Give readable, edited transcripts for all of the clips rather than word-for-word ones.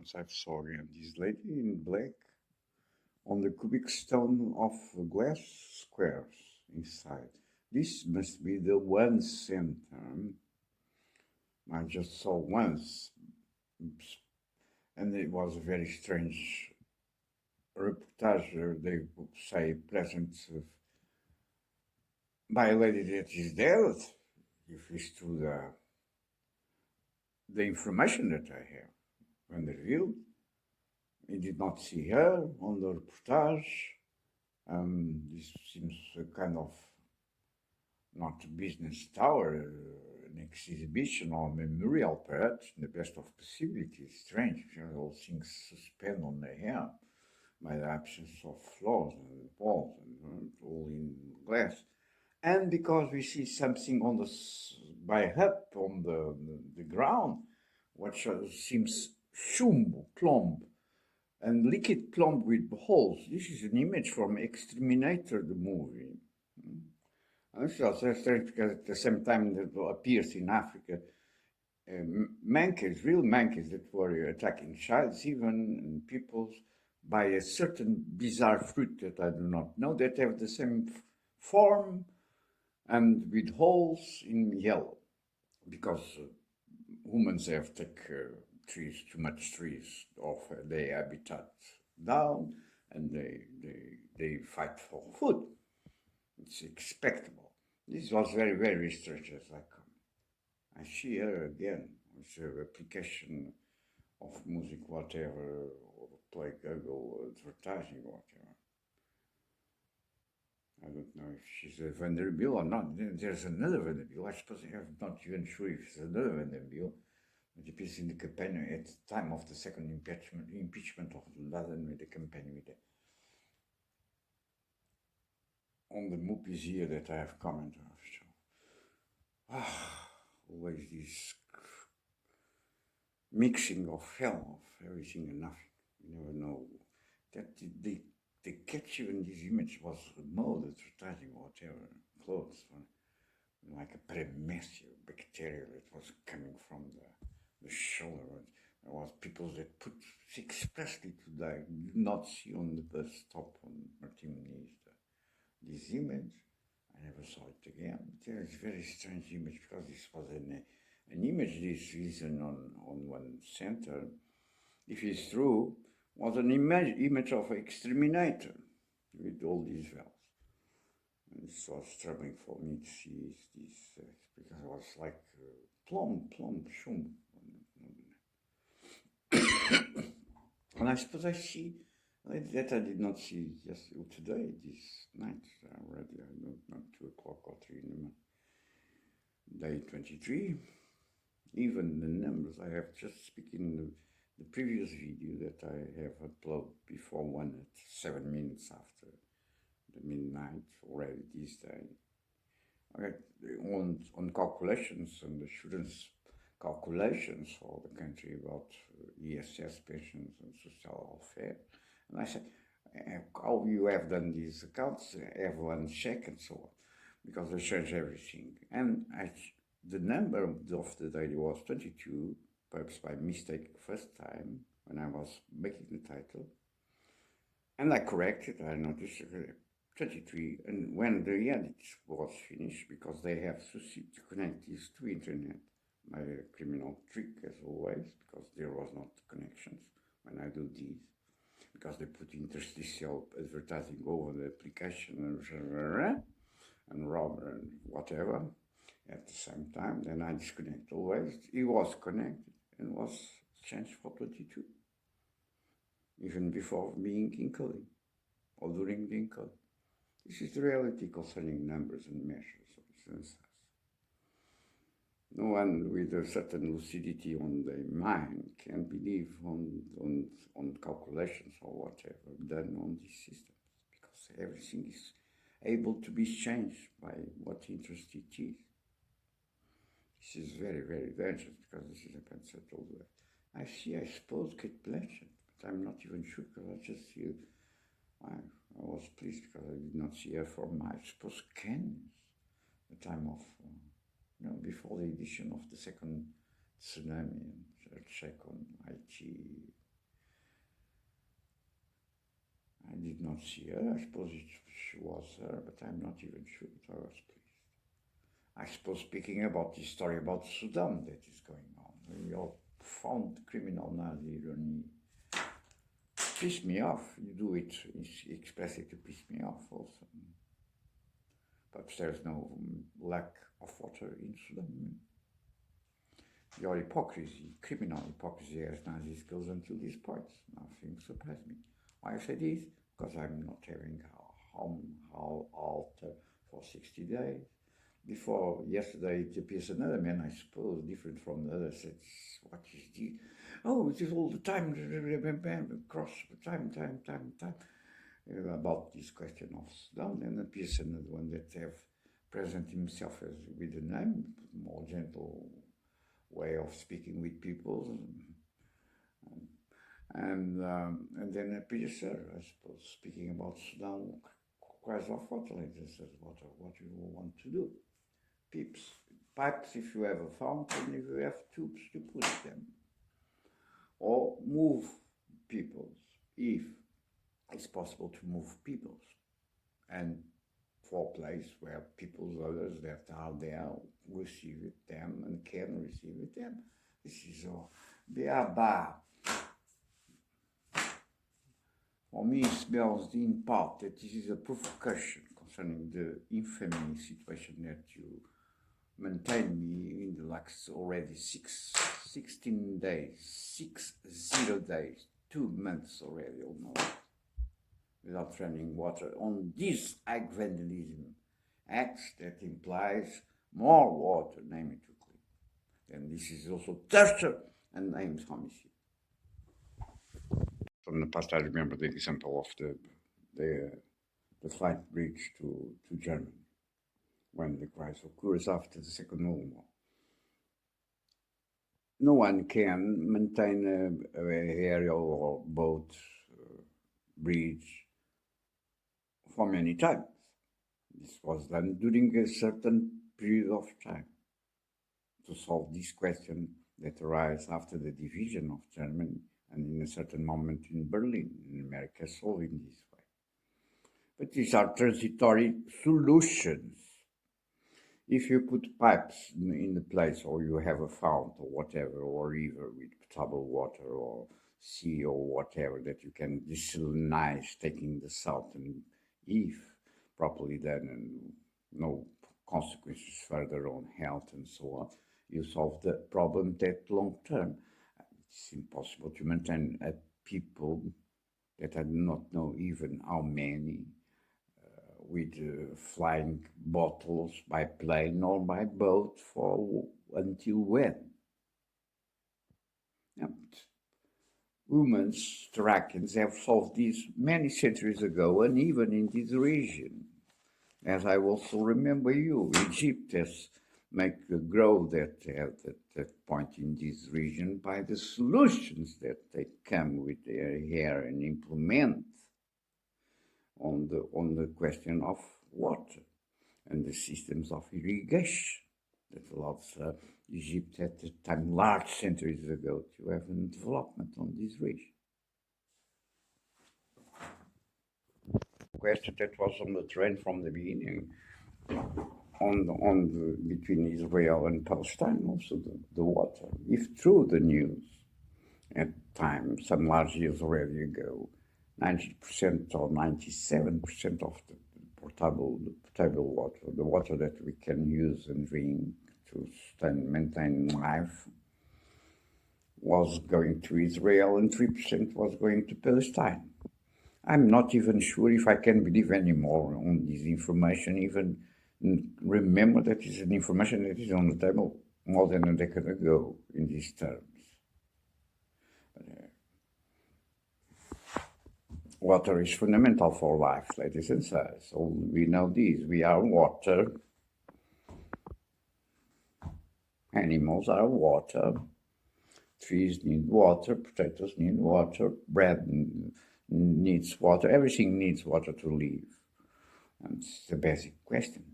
once I saw again this lady in black on the cubic stone of glass squares inside. This must be the one center I just saw once, and it was a very strange reportage. They say presence of by a lady that is dead. If it's true the information that I have when revealed, I did not see her on the reportage. This seems a kind of not a business tower, an exhibition or memorial, perhaps, in the best of possibilities. Strange, all things suspend on the air by the absence of floors and walls and all in glass. And because we see something on the by up on the ground, which seems chumbo, plumb, and liquid plumb with holes. This is an image from Exterminator, the movie. And this is also strange because at the same time that appears in Africa, monkeys, real monkeys that were attacking childs, even peoples, by a certain bizarre fruit that I do not know, that have the same form and with holes in yellow, because humans have taken trees, too much trees off their habitat down, and they fight for food. It's expectable. This was very, very strange as I come. I see her again with her application of music, whatever, or play Google advertising, whatever. I don't know if she's a Vanderbilt or not. There's another Vanderbilt. I suppose I'm not even sure if it's another Vanderbilt. It appears in the campaign at the time of the second impeachment of Laden with the campaign with the, on the movies here that I have commented on. So, always this mixing of hell of everything and nothing. You never know. That they catch you in this image was mold advertising or whatever, clothes, like a premessio bacteria that was coming from the shoulder. There was people that put expressly to die, did not see on the bus stop on Martin this image. I never saw it again. It is a very strange image because this was an image this reason on one center, if it's true, was an image of exterminator with all these valves. And it was troubling for me to see this because it was like plumb, shum. And I suppose I see that I did not see just today, this night already, I don't know, 2 o'clock or 3 in the morning. Day 23. Even the numbers I have just speaking the previous video that I have uploaded before one at 7 minutes after the midnight already this day. On calculations and assurance calculations for the country about ESS pensions and social welfare. And I said, how you have done these accounts, everyone check and so on, because they change everything. And the number of the day was 22, perhaps by mistake first time when I was making the title. And I corrected, I noticed 23, and when the edit was finished, because they have to connect these to internet by a criminal trick as always, because there was not connections when I do these, because they put interstitial advertising over the application and Robert and whatever at the same time, then I disconnect always. It was connected and was changed for 22, even before being encoding or during the encoding. This is the reality concerning numbers and measures of census. No one with a certain lucidity on their mind can believe on calculations or whatever done on these systems, because everything is able to be changed by what interest it is. This is very, very dangerous, because this is a concept all the way. I see, I suppose, Kate Blanchett, but I'm not even sure, because I just see, I was pleased because I did not see her from, I suppose, Cannes, the time of, before the edition of the second tsunami, and check on IT not see her. I suppose she was there, but I'm not even sure that I was pleased. I suppose speaking about this story about Sudan that is going on, your profound criminal irony piss me off. You do it expressly to piss me off also. Perhaps there's no lack of water in Sudan. Your hypocrisy, criminal hypocrisy as Nazis goes until these points. Nothing surprised me. Why I say this? Because I'm not having how alter for 60 days. Before yesterday, it appears another man, I suppose, different from the others, said, what is this? Oh, it is all the time, cross, time, about this question of Sudan, and appears another one that have present himself as with a name, more gentle way of speaking with people, and then appears, I suppose, speaking about Sudan, cries of water, like this, says, what do you want to do? Pipes if you have a fountain, if you have tubes to put them, or move peoples, if it's possible to move peoples, and for a place where peoples, others that are there, receive them and can receive them. This is all. Beabá. For me, it smells in part that this is a provocation concerning the infamy situation that you maintain me in the last already 16 days, 60 days, 2 months already almost, without running water on this ag vandalism act that implies more water, name it to clean. And this is also torture and names homicide. From the past, I remember the example of the flight bridge to Germany, when the crisis occurs after the Second World War. No one can maintain a aerial or boat bridge for many times. This was done during a certain period of time to solve this question that arises after the division of Germany and in a certain moment in Berlin, in America, solving this way. But these are transitory solutions. If you put pipes in the place, or you have a fount or whatever, or river with potable water or sea or whatever that you can desalinize, taking the salt, and if properly done and no consequences further on health and so on, you solve the problem that long term. It's impossible to maintain people that I do not know even how many, with flying bottles by plane or by boat for until when? Humans, Thracians, have solved this many centuries ago, and even in this region. As I also remember Egypt has made grow that at that point in this region by the solutions that they come with their hair and implement on the question of water and the systems of irrigation that allows Egypt at the time, large centuries ago, to have a development on this region. Question that was on the trend from the beginning, between Israel and Palestine, also the water. If true the news at time, some large years already ago, 90% or 97% of the potable water, the water that we can use and drink to maintain life, was going to Israel, and 3% was going to Palestine. I'm not even sure if I can believe anymore on this information, even remember that it's an information that is on the table more than a decade ago in these terms. Water is fundamental for life, ladies and sirs. So we know this. We are water. Animals are water. Trees need water. Potatoes need water. Bread needs water. Everything needs water to live. And it's the basic question.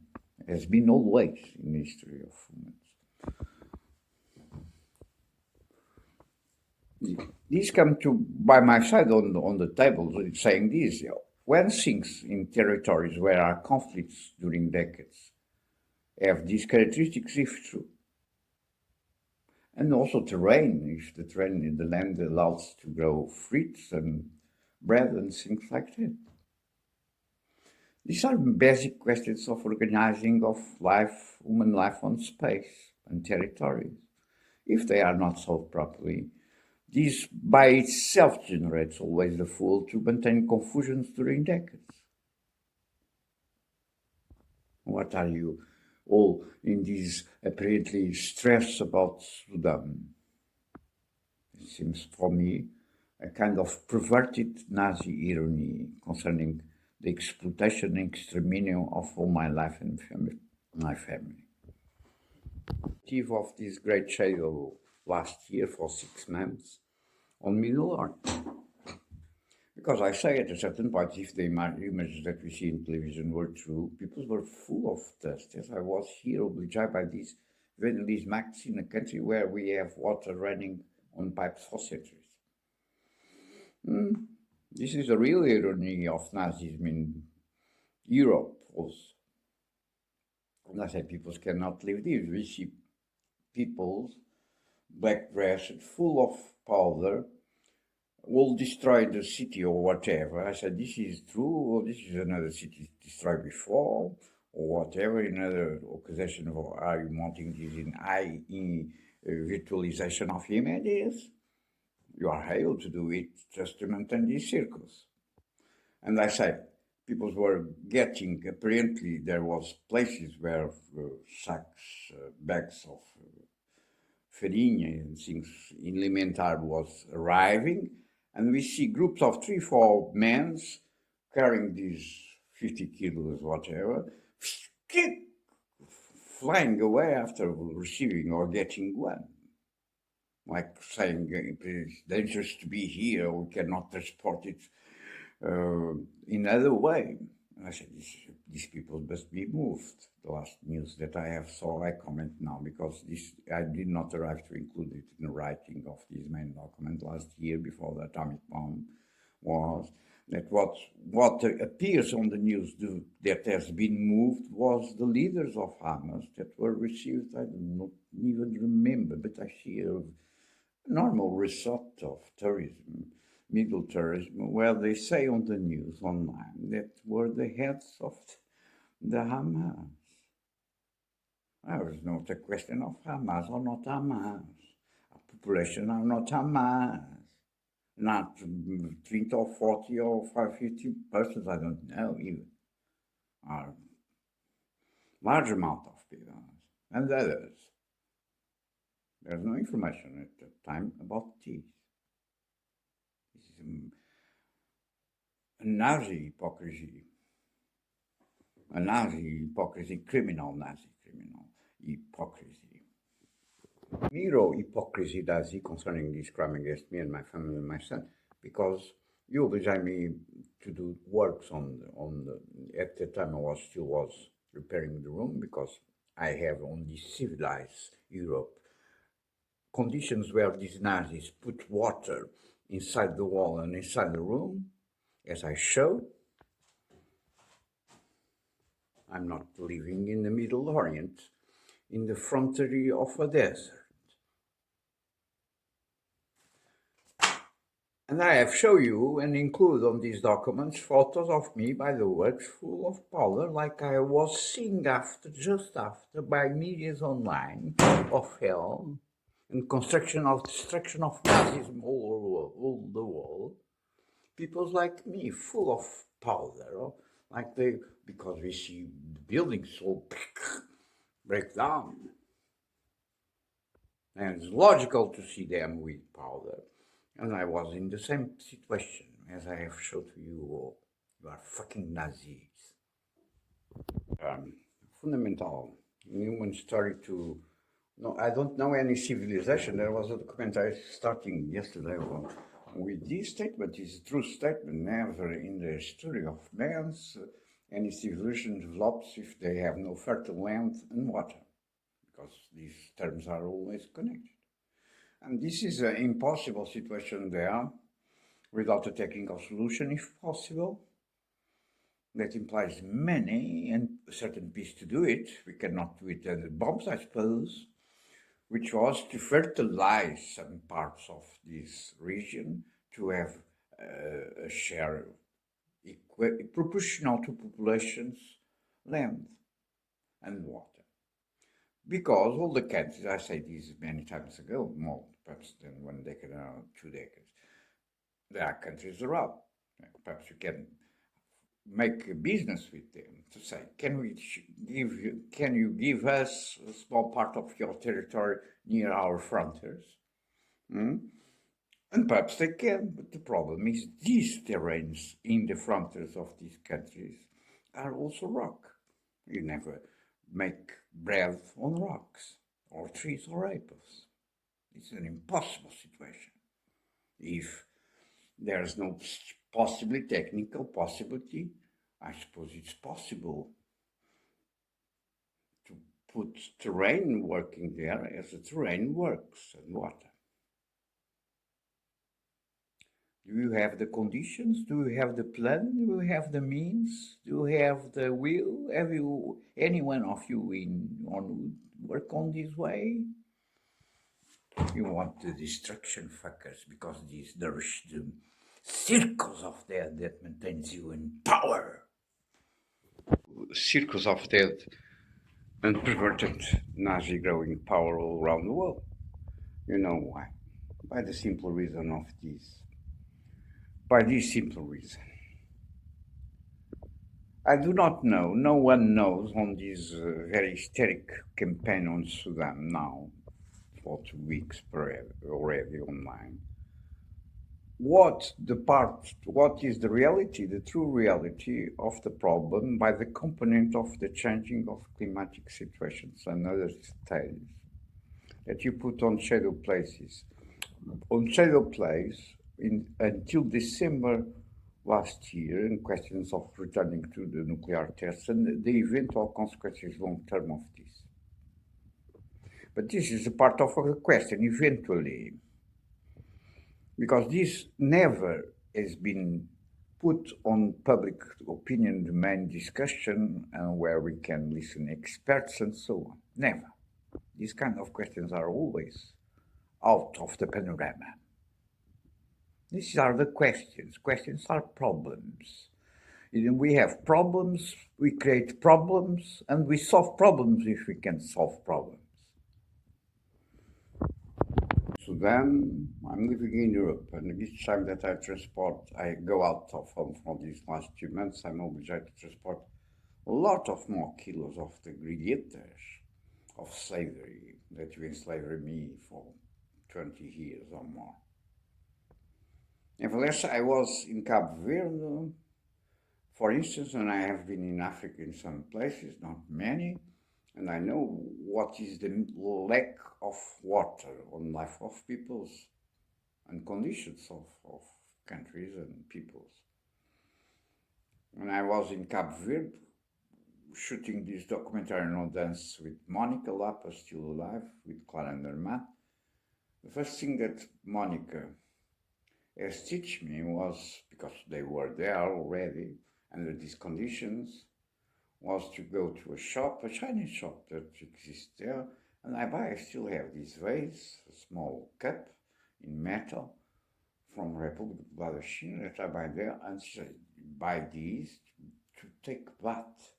It has been always in the history of humans. These come to by my side on the table saying this. when things in territories where are conflicts during decades have these characteristics, if true, and also terrain, if the terrain in the land allows to grow fruits and bread and things like that. These are basic questions of organizing of life, human life on space and territories. If they are not solved properly, this by itself generates always the fuel to maintain confusions during decades. What are you all in this apparently stress about Sudan? It seems for me a kind of perverted Nazi irony concerning the exploitation and extermination of all my life and my family. Chief of this great shadow last year for 6 months on Middle Earth. Because I say at a certain point, if the images that we see in television were true, people were full of dust. As I was here obliged by this Vietnamese max in a country where we have water running on pipes for centuries. This is a real irony of Nazism in Europe also. And I say people cannot live there. We see people, black dressed, full of powder, will destroy the city or whatever. I said, this is true, or this is another city destroyed before, or whatever, another accusation of are you mounting this in virtualization of images? You are able to do it just to maintain this circus. And I said, people were getting, apparently there was places where sacks, bags of farinha and things elementar was arriving, and we see groups of 3-4 men carrying these 50 kilos, whatever, flying away after receiving or getting one. Like saying, it's dangerous to be here, we cannot transport it in other way. And I said, these people must be moved. The last news that I have saw, I comment now, because this I did not arrive to include it in the writing of this main document last year before the atomic bomb was that what appears on the news that has been moved was the leaders of Hamas that were received, I don't even remember, but I see a normal resort of terrorism, middle terrorism, where they say on the news online that were the heads of the Hamas. There was not a question of Hamas or not Hamas. A population are not Hamas. Not 20 or 40 or 550 persons, I don't know even. Are large amount of people. And others. There's no information at the time about this. This is a Nazi hypocrisy. A Nazi hypocrisy, criminal hypocrisy. Miro hypocrisy does he concerning this crime against me and my family and my son, because you obliged me to do works on the at the time I was repairing the room, because I have on this civilized Europe conditions where these Nazis put water inside the wall and inside the room, as I show. I'm not living in the Middle Orient, in the frontier of a desert. And I have shown you and include on these documents photos of me by the works full of powder, like I was seeing just after, by medias online of hell and destruction of Nazism all the world. People like me, full of powder, like because we see the buildings so break down. And it's logical to see them with powder. And I was in the same situation as I have showed to you all. You are fucking Nazis. Fundamental human story to... No, I don't know any civilization. There was a documentary starting yesterday with this statement. It's a true statement. Never in the history of man any civilization develops if they have no fertile land and water, because these terms are always connected. And this is an impossible situation there, without a technical solution, if possible. That implies money and a certain peace to do it. We cannot do it under bombs, I suppose, which was to fertilize some parts of this region to have a share proportional to population's land and water. Because all the countries, I said this many times ago, more perhaps than 1 decade or 2 decades, there are countries around. Perhaps you can make a business with them to say, can you give us a small part of your territory near our frontiers? And perhaps they can, but the problem is these terrains in the frontiers of these countries are also rock. You never make bread on rocks, or trees or apples. It's an impossible situation. If there's no possibly technical possibility, I suppose it's possible to put terrain working there as the terrain works and water. Do you have the conditions? Do you have the plan? Do you have the means? Do you have the will? Have you, any one of you on work on this way? You want the destruction fuckers because these nourish the circles of death that maintains you in power. Circles of death and perverted Nazi growing power all around the world. You know why? By the simple reason of this. By this simple reason. I do not know, no one knows on this very hysteric campaign on Sudan now, for 2 weeks already online. What is the reality, the true reality of the problem by the component of the changing of climatic situations and other details that you put on shadow places. On shadow place until December last year in questions of returning to the nuclear tests and the eventual consequences long term of this. But this is a part of the question, eventually, because this never has been put on public opinion, the main discussion, where we can listen experts and so on. Never. These kind of questions are always out of the panorama. These are the questions. Questions are problems. We have problems, we create problems, and we solve problems if we can solve problems. Sudan, I'm living in Europe, and each time that I go out of home for these last 2 months, I'm obliged to transport a lot of more kilos of the ingredients of slavery that you enslaved me for 20 years or more. Nevertheless, I was in Cabo Verde, for instance, and I have been in Africa in some places, not many, and I know what is the lack of water on life of peoples and conditions of countries and peoples. When I was in Cabo Verde, shooting this documentary No Dance with Monica Lapa, still alive, with Clara Andermatt, the first thing that Monica has taught me was, because they were there already under these conditions, was to go to a shop, a Chinese shop that exists there, and I still have this vase, a small cup in metal from Republic of Vladimir that I buy there, and buy these to take bath,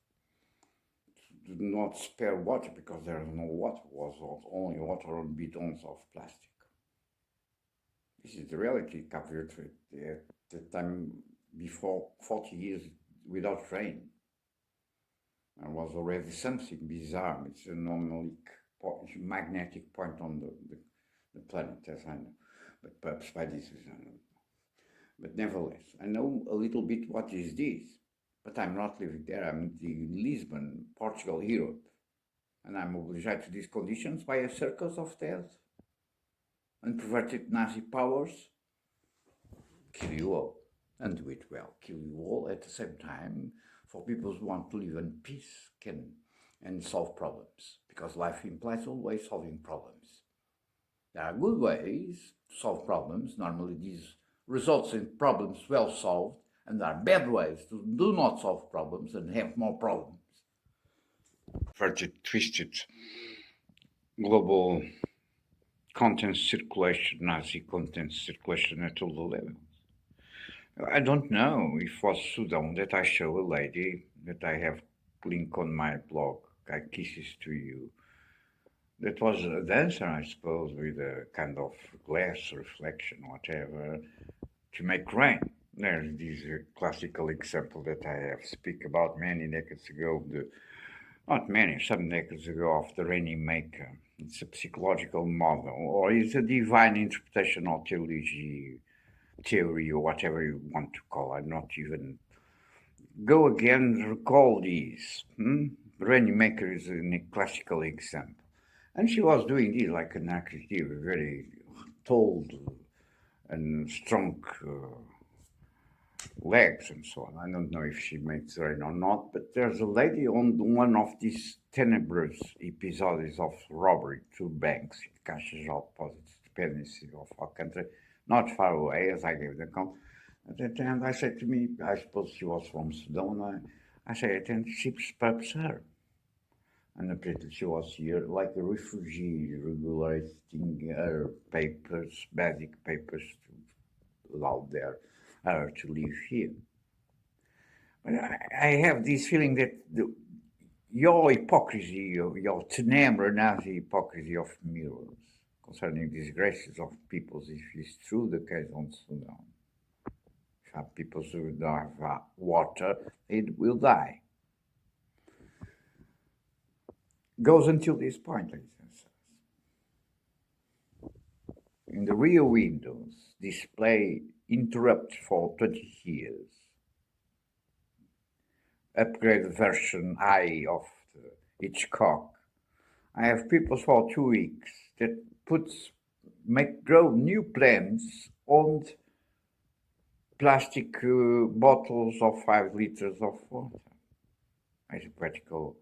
to do not spare water because there is no water, was only water on bidons of plastic. This is the reality. Cape Verde at the time before 40 years without rain. And was already something bizarre. It's a magnetic point on the planet, as I know. But perhaps by this reason. But nevertheless, I know a little bit what is this. But I'm not living there. I'm in Lisbon, Portugal, Europe. And I'm obliged to these conditions by a circus of death. And perverted Nazi powers kill you all, and do it well. Kill you all at the same time for people who want to live in peace and solve problems, because life implies always solving problems. There are good ways to solve problems. Normally these results in problems well solved, And there are bad ways to do not solve problems and have more problems. Further twisted global content circulation, Nazi content circulation at all the levels. I don't know if it was Sudan that I show a lady that I have link on my blog, I kisses to you. That was a dancer, I suppose, with a kind of glass reflection, whatever, to make rain. There's this classical example that I have speak about many decades ago, not many, some decades ago, of the Rainmaker. It's a psychological model, or it's a divine interpretation or theory, or whatever you want to call it. Not even go again, recall these. Rainmaker is a classical example. And she was doing this like an actress, very tall and strong legs and so on. I don't know if she makes rain or not, but there's a lady on one of these tenebrous episodes of robbery, two banks in Caixas Deposits, dependency of our country, not far away, as I gave the account. And I said to me, I suppose she was from Sudan, I said, and she pubs her. And apparently she was here like a refugee, regulating her papers, basic papers to allow her to live here. But I have this feeling that your hypocrisy, your Tenebra Nazi hypocrisy of mirrors concerning disgraces of peoples, if it's true the case on Sudan, if people who don't have water, it will die. Goes until this point, ladies and gentlemen. In the rear windows, display interrupt for 20 years. Upgrade version I of the Hitchcock. I have people for 2 weeks that grow new plants on plastic bottles of 5 liters of water. As a practical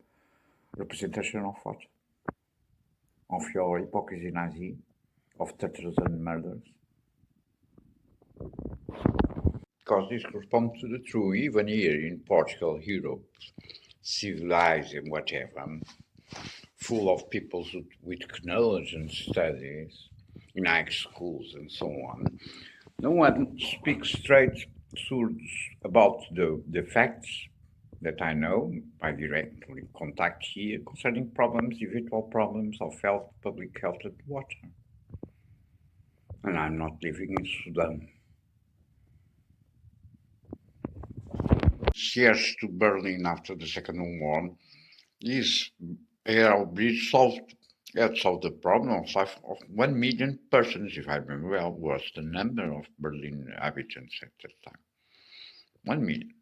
representation of what? Of your hypocrisy, Nazi, of tortures and murders. Because this corresponds to the truth, even here in Portugal, Europe, civilized and whatever, full of people with knowledge and studies in high schools and so on. No one speaks straight about the facts that I know by directly contact here concerning problems, eventual problems of health, public health and water. And I'm not living in Sudan. Years to Berlin after the Second World War, this air bridge had solved the problem of 1 million persons, if I remember well, was the number of Berlin inhabitants at that time. 1 million.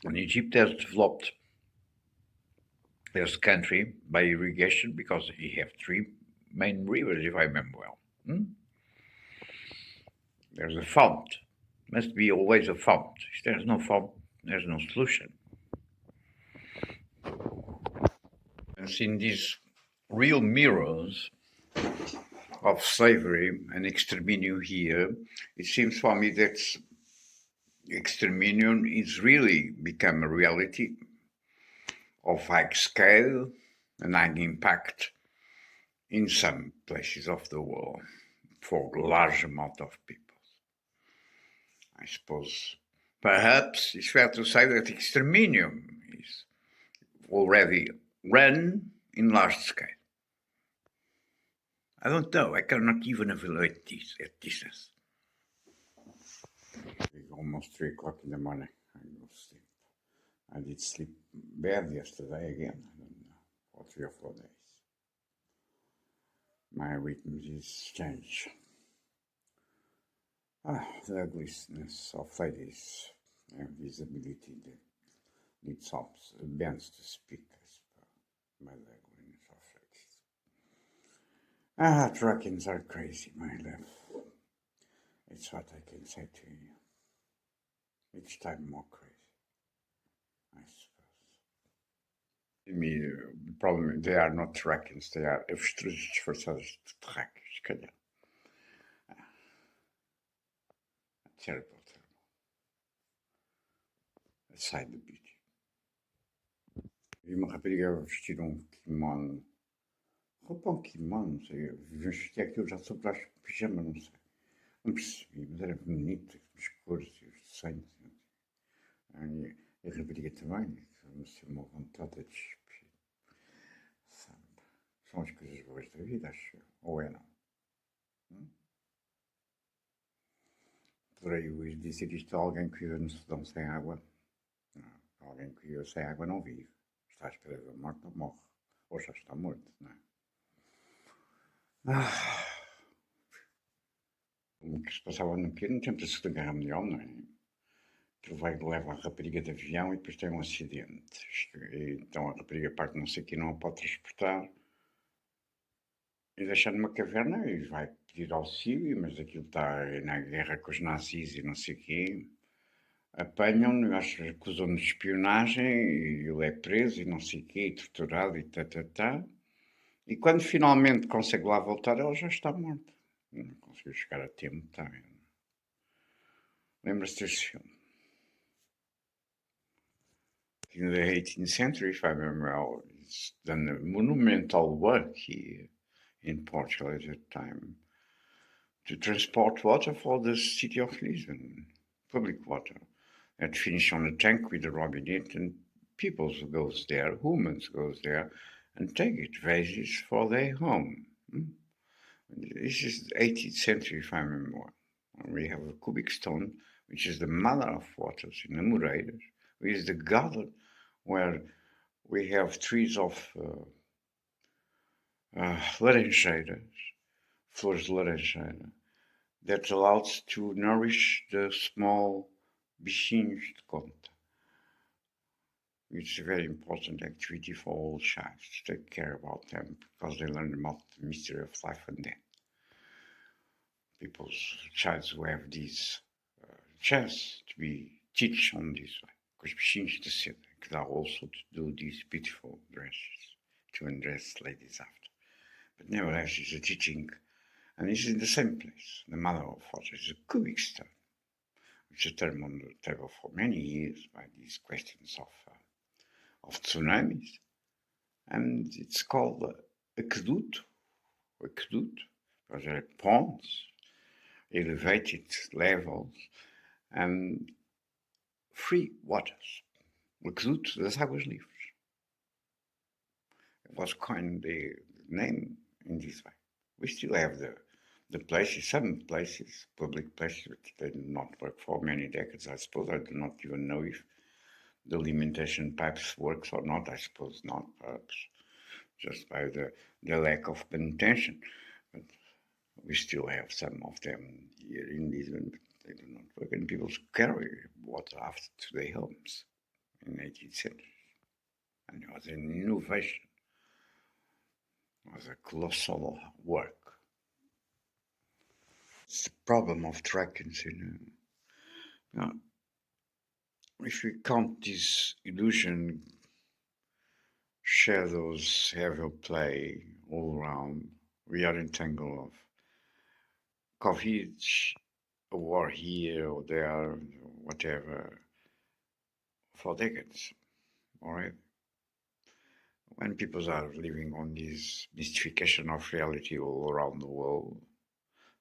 And Egypt has developed this country by irrigation because you have 3 main rivers, if I remember well. There's a fount. Must be always a fount. If there's no fount, there's no solution. And in these real mirrors of slavery and extermination here, it seems for me that extermination is really become a reality of high scale and high impact in some places of the world for a large amount of people. I suppose perhaps it's fair to say that extermination is already run in large scale. I don't know, I cannot even evaluate this at distance. It's almost 3 o'clock in the morning. I go to sleep. I did sleep bad yesterday again, I don't know, for 3 or 4 days. My rhythm is changed. The ugliness of ladies have this ability that needs some bands to speak, I suppose, by the ugliness of ladies. Truckins are crazy, my love. It's what I can say to you. Each time more crazy, I suppose. The problem, they are not truckins, they are abstrusos forçados de terráqueos, se calhar. terrible, terrible. Sai do beach. Vi uma rapariga vestida um kimono. Roupa um kimono, não sei. Vestia aquilo já sobre as pijama, não sei. Não percebi, mas era bonito, as cores e os desenhos. E a rapariga também, me deu uma vontade de despir. Sabe? São as coisas boas da vida, acho eu. Ou é não? Poderei ouvir dizer isto a alguém que vive no Sudão sem água. Não. Alguém que vive sem água não vive. Está à espera da morte, não morre. Ou já está morto, não é? O que se passava no tempo da Segunda Guerra Mundial, não é? Aquilo vai leva a rapariga de avião e depois tem um acidente. Então a rapariga parte não sei o que, não a pode transportar e deixa numa caverna e vai pedir auxílio, mas aquilo está na guerra com os nazis e não sei o quê. Apanham-no, acusam-no de espionagem e ele é preso e não sei o quê, e torturado e tá. E quando finalmente consegue lá voltar, ela já está morta. Não conseguiu chegar a tempo, tá vendo? Lembra-se desse filme? In the 18th century, if I remember well, it's done a monumental work here in Portugal at that time to transport water for the city of Lisbon, public water, that finish on a tank with a robinet, and people goes there, humans goes there, and take it, vases for their home. This is the 18th century, if I remember well. We have a cubic stone, which is the mother of waters in Amoreiras, which is the garden where we have trees of laranjeiras, flores de laranjeira, that allows to nourish the small bichinhos de conta. It's a very important activity for all childs to take care about them because they learn about the mystery of life and death. Childs who have this chance to be teach on this way, com os bichinhos de seda, que dá also to do these beautiful dresses, to undress ladies after. But nevertheless, it's a teaching, and it's in the same place. The mother of water is a cubic stone, which is a term on the table for many years by these questions of tsunamis, and it's called aqueduto, because there are ponds, elevated levels, and free waters. O aqueduto das águas livres. It was coined the name in this way. We still have the places, some places, public places, which they did not work for many decades, I suppose. I do not even know if the alimentation pipes works or not. I suppose not, perhaps just by the lack of manutention. But we still have some of them here in Lisbon, but they do not work, and people carry water after to their homes in the 18th century. And it was an innovation. It was a colossal work. It's the problem of dragons, Now, if we count this illusion, shadows have a play all around. We are entangled of COVID, a war here or there, whatever, for decades already. When people are living on this mystification of reality all around the world,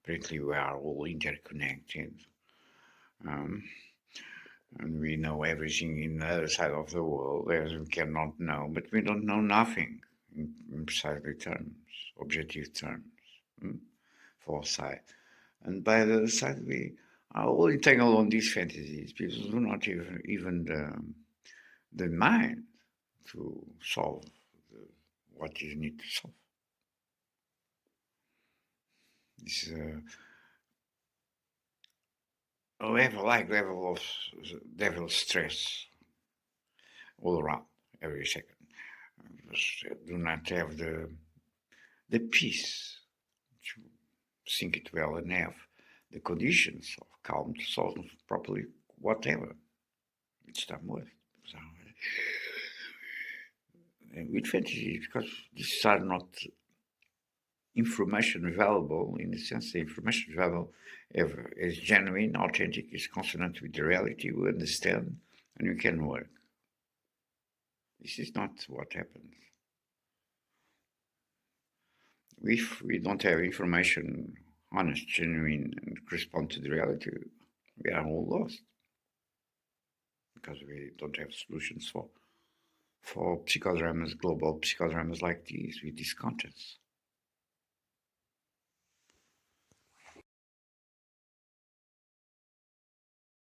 apparently we are all interconnected. And we know everything in the other side of the world, as we cannot know, but we don't know nothing in precisely terms, objective terms, foresight. And by the other side, we are all entangled on these fantasies. People do not even the mind to solve what is need to solve. This a level of devil stress all around every second. Do not have the peace to think it well and have the conditions of calm to solve properly whatever it's done with. With fantasies, because these are not information available, in the sense the information available is genuine, authentic, is consonant with the reality, we understand, and we can work. This is not what happens. If we don't have information honest, genuine, and correspond to the reality, we are all lost, because we don't have solutions for psychodramas, global psychodramas like these, with these contents.